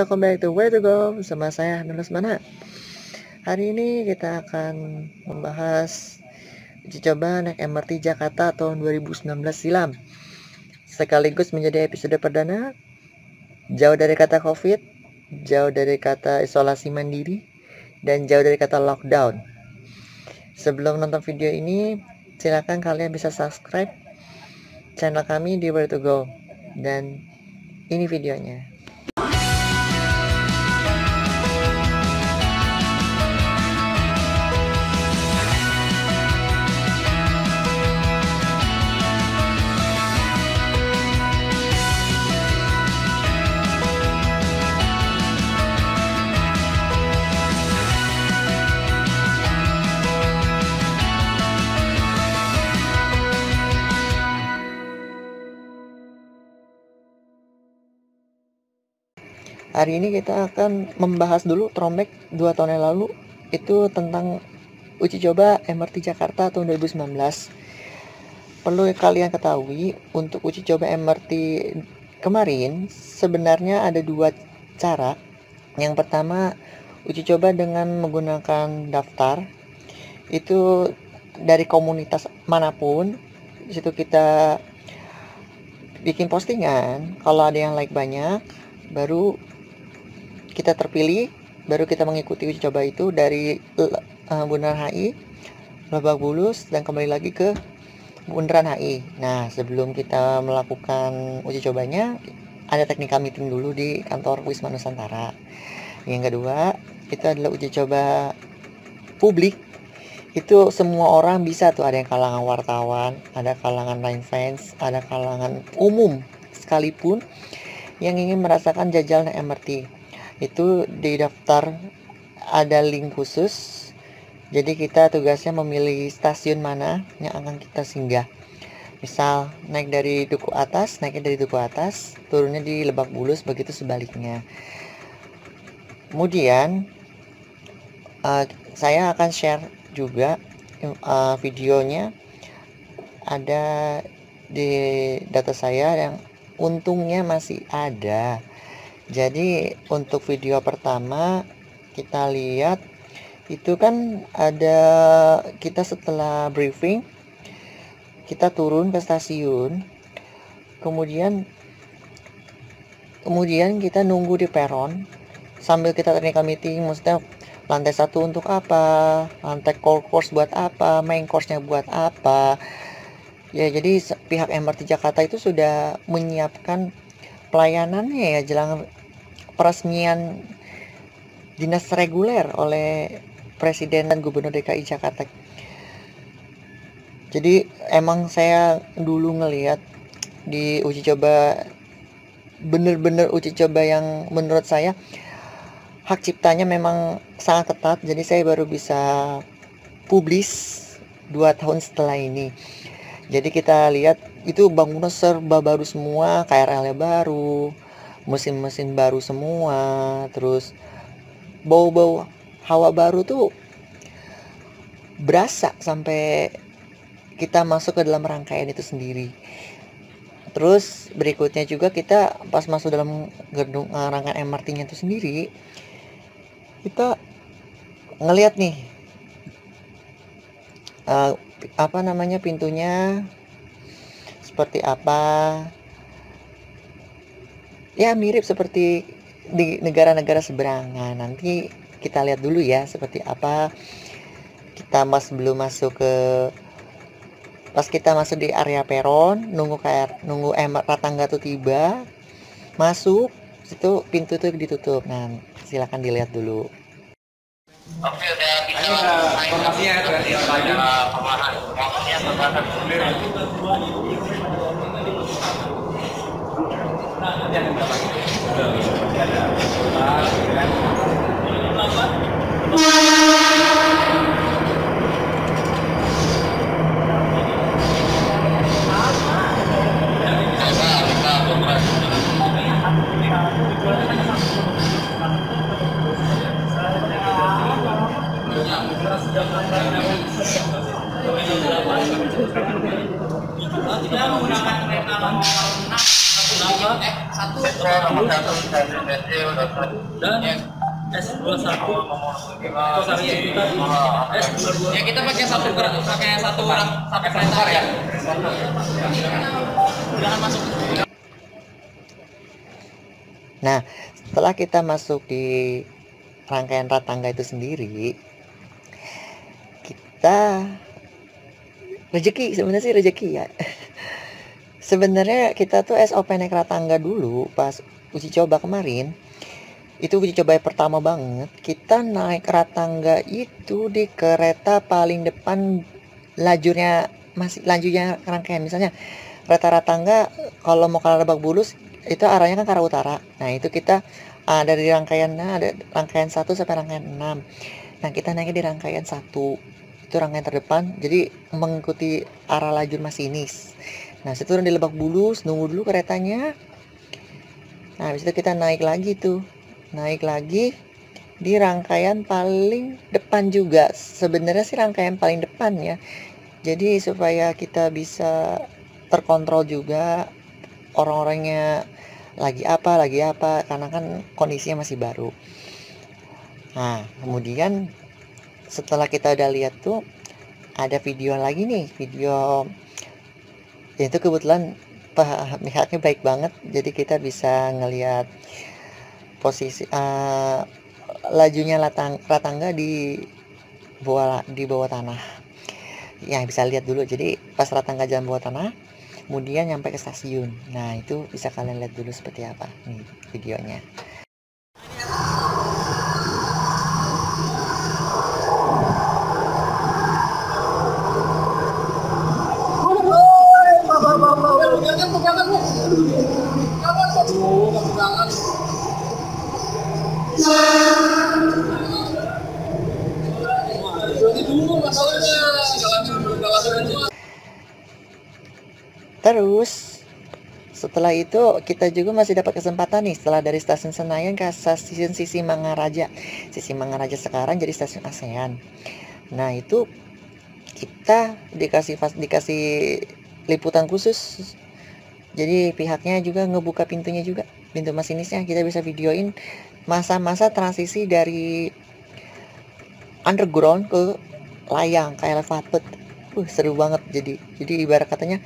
Welcome back to Where to Go bersama saya Nulus Mana. Hari ini kita akan membahas uji coba naik MRT Jakarta tahun 2019 silam. Sekaligus menjadi episode perdana. Jauh dari kata COVID, jauh dari kata isolasi mandiri, dan jauh dari kata lockdown. Sebelum nonton video ini, silakan kalian bisa subscribe channel kami di Where to Go. Dan ini videonya. Hari ini kita akan membahas dulu throwback 2 tahun yang lalu, itu tentang uji coba MRT Jakarta tahun 2019. Perlu kalian ketahui, untuk uji coba MRT kemarin sebenarnya ada 2 cara. Yang pertama, uji coba dengan menggunakan daftar. Itu dari komunitas manapun. Di situ kita bikin postingan, kalau ada yang like banyak, baru kita terpilih, baru kita mengikuti uji coba itu dari Bundaran HI, Lebak Bulus, dan kembali lagi ke Bundaran HI. Nah, sebelum kita melakukan uji cobanya, ada technical meeting dulu di kantor Wisma Nusantara. Yang kedua, itu adalah uji coba publik. Itu semua orang bisa tuh, ada yang kalangan wartawan, ada kalangan line fans, ada kalangan umum sekalipun yang ingin merasakan jajal naik MRT. Itu di daftar ada link khusus, jadi kita tugasnya memilih stasiun mana yang akan kita singgah. Misal naik dari Duku Atas, naiknya dari Duku Atas, turunnya di Lebak Bulus, begitu sebaliknya. Kemudian saya akan share juga videonya, ada di data saya yang untungnya masih ada. Jadi untuk video pertama kita lihat itu kan ada, kita setelah briefing kita turun ke stasiun, kemudian kita nunggu di peron sambil kita technical meeting, maksudnya lantai 1 untuk apa, lantai core course buat apa, main course-nya buat apa. Ya, jadi pihak MRT Jakarta itu sudah menyiapkan pelayanannya ya jelang peresmian dinas reguler oleh Presiden dan Gubernur DKI Jakarta. Jadi emang saya dulu ngelihat di uji coba, bener-bener uji coba yang menurut saya hak ciptanya memang sangat ketat. Jadi saya baru bisa publis 2 tahun setelah ini. Jadi kita lihat itu bangunan serba baru semua, KRL-nya baru, mesin-mesin baru semua, terus bau-bau hawa baru tuh berasa sampai kita masuk ke dalam rangkaian itu sendiri. Terus berikutnya juga kita pas masuk dalam gedung rangkaian MRT-nya itu sendiri, kita ngelihat nih pintunya seperti apa. Ya, mirip seperti di negara-negara seberangan. Nanti kita lihat dulu ya seperti apa. Kita belum masuk ke, pas kita masuk di area peron, nunggu tangga tuh tiba, masuk situ pintu tuh ditutup. Nah, silakan dilihat dulu. Oke, udah bisa informasinya berarti lagi perlahan. Kita menggunakan kereta lama satu dan S21 kosaria kita S22 ya, kita pakai satu orang pakai sensor ya. Jangan masuk. Nah, setelah kita masuk di rangkaian ratangga itu sendiri, kita rezeki, sebenarnya sih rezeki ya. Sebenarnya kita tuh SOP naik ratangga dulu pas uji coba kemarin. Itu uji coba yang pertama banget. Kita naik ratangga itu di kereta paling depan, lajunya rangkaian. Misalnya kereta ratangga kalau mau ke Lebak Bulus itu arahnya kan ke arah utara. Nah, itu kita dari rangkaiannya ada rangkaian 1 sampai rangkaian 6. Nah, kita naiknya di rangkaian 1. Itu rangkaian terdepan, jadi mengikuti arah lajur masinis. Nah, situ turun di Lebak Bulus, nunggu dulu keretanya. Nah, habis itu kita naik lagi di rangkaian paling depan juga. Sebenarnya sih rangkaian paling depan ya. Jadi supaya kita bisa terkontrol juga orang-orangnya lagi apa karena kan kondisinya masih baru. Nah, kemudian setelah kita udah lihat tuh ada video lagi nih, video itu kebetulan pihaknya baik banget, jadi kita bisa ngelihat posisi lajunya ratangga di bawah tanah. Ya, bisa lihat dulu. Jadi pas ratangga jalan bawah tanah, kemudian nyampe ke stasiun. Nah, itu bisa kalian lihat dulu seperti apa nih videonya. Terus setelah itu kita juga masih dapat kesempatan nih, setelah dari stasiun Senayan ke stasiun Sisingamangaraja. Sisingamangaraja sekarang jadi stasiun ASEAN. Nah, itu kita dikasih liputan khusus. Jadi pihaknya juga ngebuka pintunya juga, pintu masinisnya, kita bisa videoin masa-masa transisi dari underground ke layang, ke elevated. Seru banget. Jadi ibarat katanya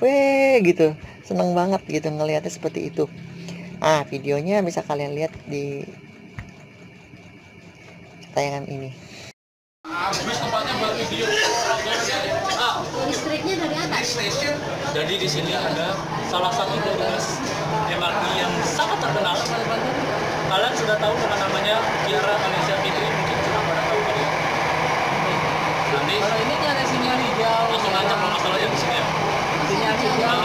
weh gitu, seneng banget gitu ngelihatnya seperti itu. Videonya bisa kalian lihat di tayangan ini. Listriknya dari atas. Jadi di sini ada salah satu tugas MRT yang sangat terkenal. Kalian sudah tahu dengan namanya Kiara Malaysia Fitri, mungkin sudah pada tahu kali ya. Nanti kalau ini ada sinyal hijau, langsung aja kalau masalahnya di sini ya. Sinyal hijau,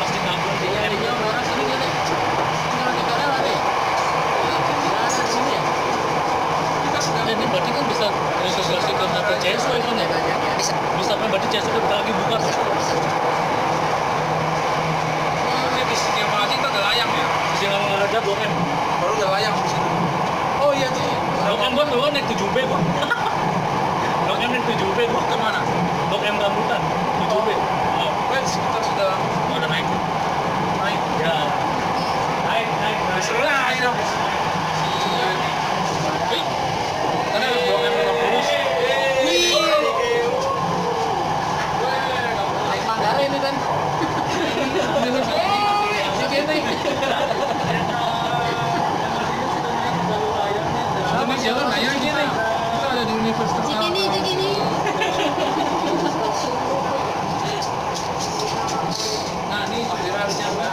Masjid Agung, sinyal hijau, mana sini kan? Sinyal kita ada nih. Ada sini ya. Ini berarti kan bisa integrasi ke CSO kan ya? Bisa kan berarti CSO kita lagi buka. Ini di sini apa aja kita ada layang ya? Di sini ada Blok M. Baru ada layang di sini. Oh iya tuh. Blok M gua naik 7B gua. Blok M naik 7B gua kemana? Blok M Rambutan 7B. Pokoknya sekitar sudah ada naik. Ya. Naik. Seru lah ini dong. Karena Blok M Rambutan. Naik Manggarai ini kan. Jalan layang gini. Kita ada di Universitas. Begini. Nah, ini harusnya apa?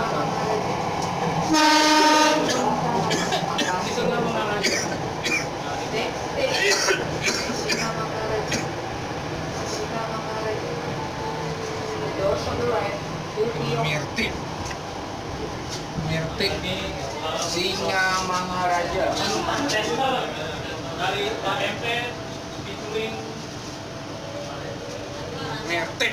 Mirtik Sisingamangaraja. Dari KMP featuring Mirtik.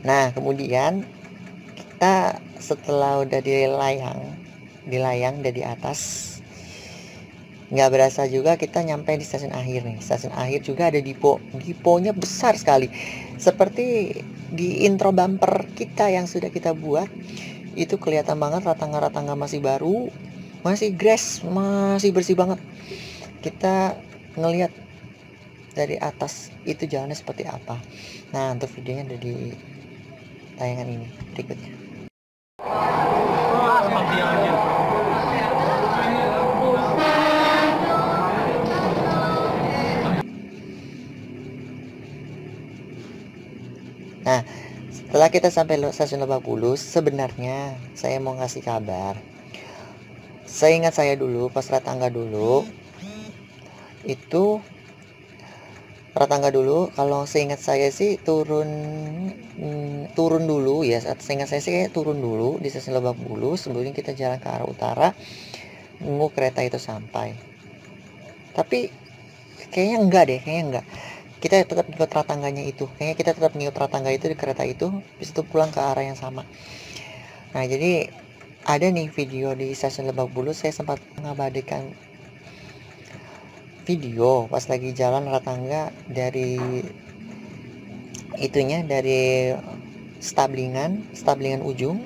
Nah, kemudian kita setelah udah di layang udah di atas, nggak berasa juga kita nyampe di stasiun akhir nih. Stasiun akhir juga ada diponya besar sekali, seperti di intro bumper kita yang sudah kita buat itu kelihatan banget ratangga-ratangga masih baru, masih grass, masih bersih banget. Kita ngelihat dari atas itu jalannya seperti apa. Nah, untuk videonya ada di tayangan ini berikutnya. Nah, setelah kita sampai stasiun Lebak Bulus, sebenarnya saya mau ngasih kabar. Seingat saya dulu, pas Ratangga dulu, itu Ratangga dulu, kalau seingat saya sih turun dulu ya. Seingat saya sih kayak turun dulu di stasiun Lebak Bulus, sebelum kita jalan ke arah utara, nunggu kereta itu sampai. Tapi kayaknya enggak. Kita tetap ngikut ratangganya itu. Kayaknya kita tetap ngikut ratangga itu di kereta itu, habis itu pulang ke arah yang sama. Nah, jadi ada nih video di stasiun Lebak Bulus, saya sempat mengabadikan video pas lagi jalan ratangga dari Stablingan ujung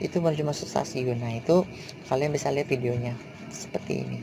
itu menuju masuk stasiun. Nah, itu kalian bisa lihat videonya seperti ini.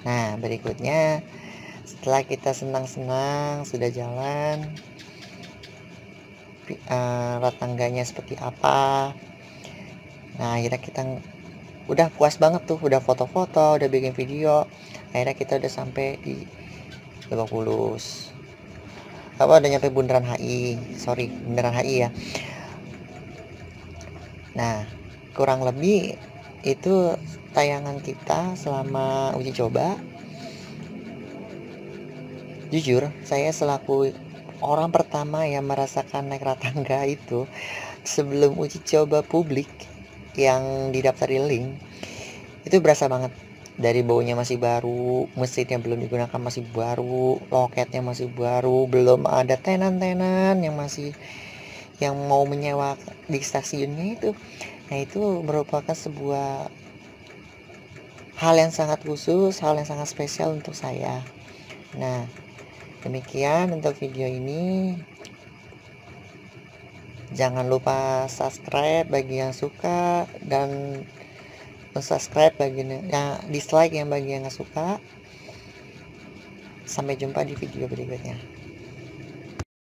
Nah, berikutnya setelah kita senang-senang sudah jalan, ratangganya seperti apa. Nah, akhirnya kita udah puas banget tuh, udah foto-foto, udah bikin video. Akhirnya kita udah sampai di Lebak Bulus. Udah nyampe Bundaran HI ya. Nah, kurang lebih itu tayangan kita selama uji coba. Jujur, saya selaku orang pertama yang merasakan naik ratangga itu sebelum uji coba publik yang didaftari link, itu berasa banget. Dari baunya masih baru, mesinnya belum digunakan masih baru, loketnya masih baru, belum ada tenan-tenan yang mau menyewa di stasiunnya itu. Nah, itu merupakan sebuah hal yang sangat khusus, hal yang sangat spesial untuk saya. Nah, demikian untuk video ini. Jangan lupa subscribe bagi yang suka, dan subscribe bagi yang dislike, yang bagi yang nggak suka. Sampai jumpa di video berikutnya.